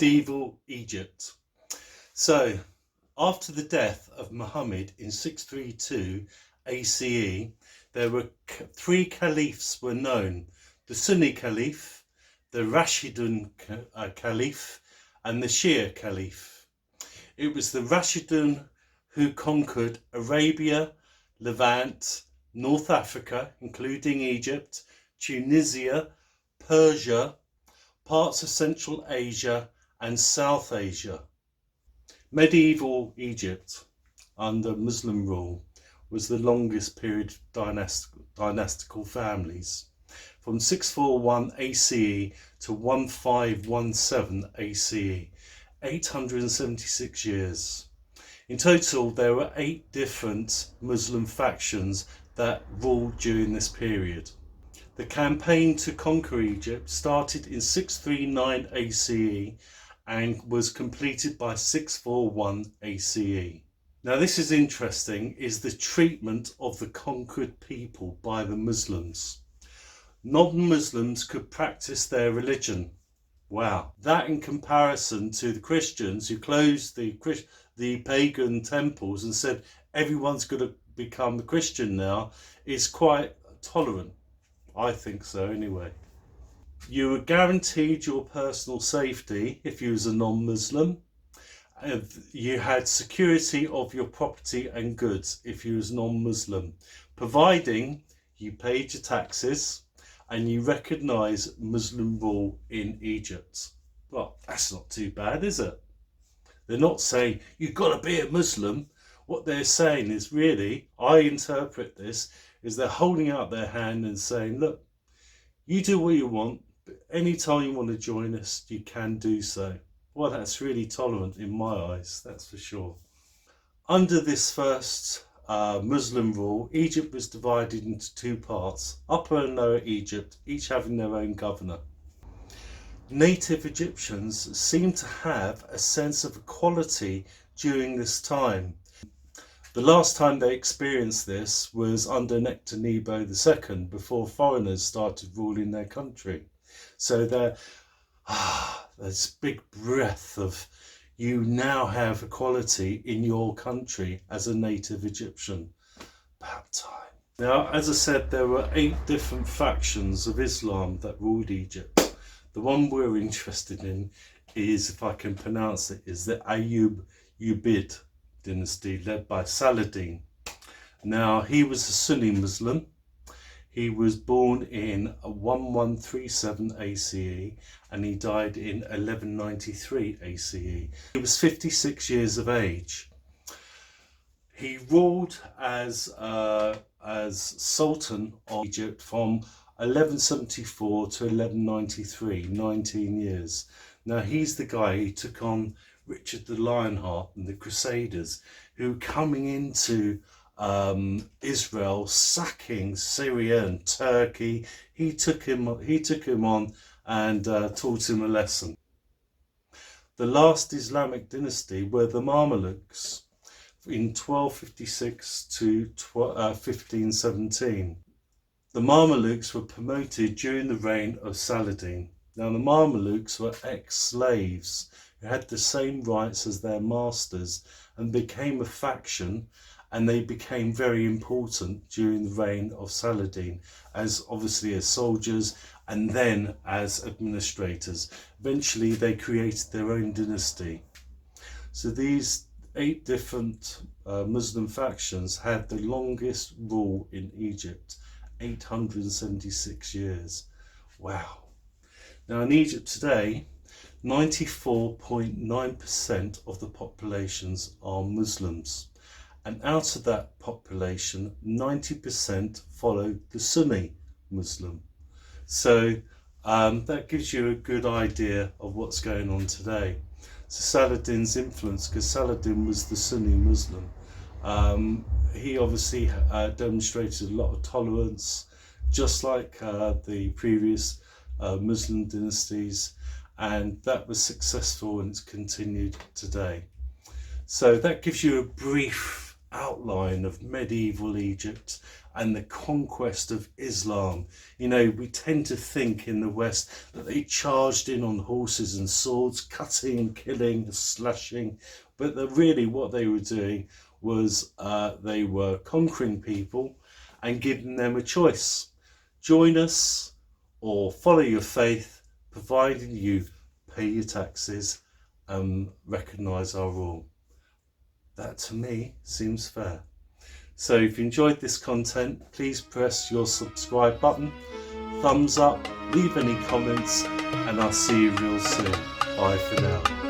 Medieval Egypt. So, after the death of Muhammad in 632 ACE, there were three caliphs were known: the Sunni Caliph, the Rashidun Caliph, and the Shia Caliph. It was the Rashidun who conquered Arabia, Levant, North Africa, including Egypt, Tunisia, Persia, parts of Central Asia and South Asia. Medieval Egypt, under Muslim rule, was the longest period of dynastical families, from 641 ACE to 1517 ACE, 876 years. In total, there were 8 different Muslim factions that ruled during this period. The campaign to conquer Egypt started in 639 ACE and was completed by 641 ACE. Now, this is interesting, is the treatment of the conquered people by the Muslims. Non-Muslims could practice their religion. Wow. That, in comparison to the Christians who closed the pagan temples and said everyone's going to become a Christian now, is quite tolerant. I think so anyway. You were guaranteed your personal safety if you was a non-Muslim. You had security of your property and goods if you was non-Muslim, providing you paid your taxes and you recognise Muslim rule in Egypt. Well, that's not too bad, is it? They're not saying you've got to be a Muslim. What they're saying is, really, I interpret this, is they're holding out their hand and saying, look, you do what you want, but anytime you want to join us, you can do so. Well, that's really tolerant in my eyes, that's for sure. Under this first Muslim rule, Egypt was divided into 2 parts, Upper and Lower Egypt, each having their own governor. Native Egyptians seem to have a sense of equality during this time. The last time they experienced this was under Nectanebo II, before foreigners started ruling their country. So there's big breath of, you now have equality in your country as a native Egyptian. About time. Now, as I said, there were 8 different factions of Islam that ruled Egypt. The one we're interested in is, if I can pronounce it, is the Ayyubid dynasty led by Saladin. Now, he was a Sunni Muslim. He was born in 1137 ACE and he died in 1193 ACE. He was 56 years of age. He ruled as Sultan of Egypt from 1174 to 1193, 19 years. Now, he's the guy who took on Richard the Lionheart and the Crusaders, who coming into Israel, sacking Syria and Turkey. He took him on and taught him a lesson. The last Islamic dynasty were the Mamelukes in 1256 to 1517. The Mamelukes were promoted during the reign of Saladin. Now, the Mamelukes were ex-slaves who had the same rights as their masters and became a faction, and they became very important during the reign of Saladin, as obviously as soldiers and then as administrators. Eventually they created their own dynasty. So these 8 different Muslim factions had the longest rule in Egypt, 876 years. Wow. Now, in Egypt today, 94.9% of the populations are Muslims. And out of that population, 90% follow the Sunni Muslim. So that gives you a good idea of what's going on today. So Saladin's influence, because Saladin was the Sunni Muslim, he obviously demonstrated a lot of tolerance, just like the previous Muslim dynasties, and that was successful and it's continued today. So that gives you a brief outline of medieval Egypt and the conquest of Islam. You know, we tend to think in the West that they charged in on horses and swords, cutting, killing, slashing, but really what they were doing was they were conquering people and giving them a choice. Join us or follow your faith, providing you pay your taxes and recognise our rule. That to me seems fair. So if you enjoyed this content, please press your subscribe button, thumbs up, leave any comments, and I'll see you real soon. Bye for now.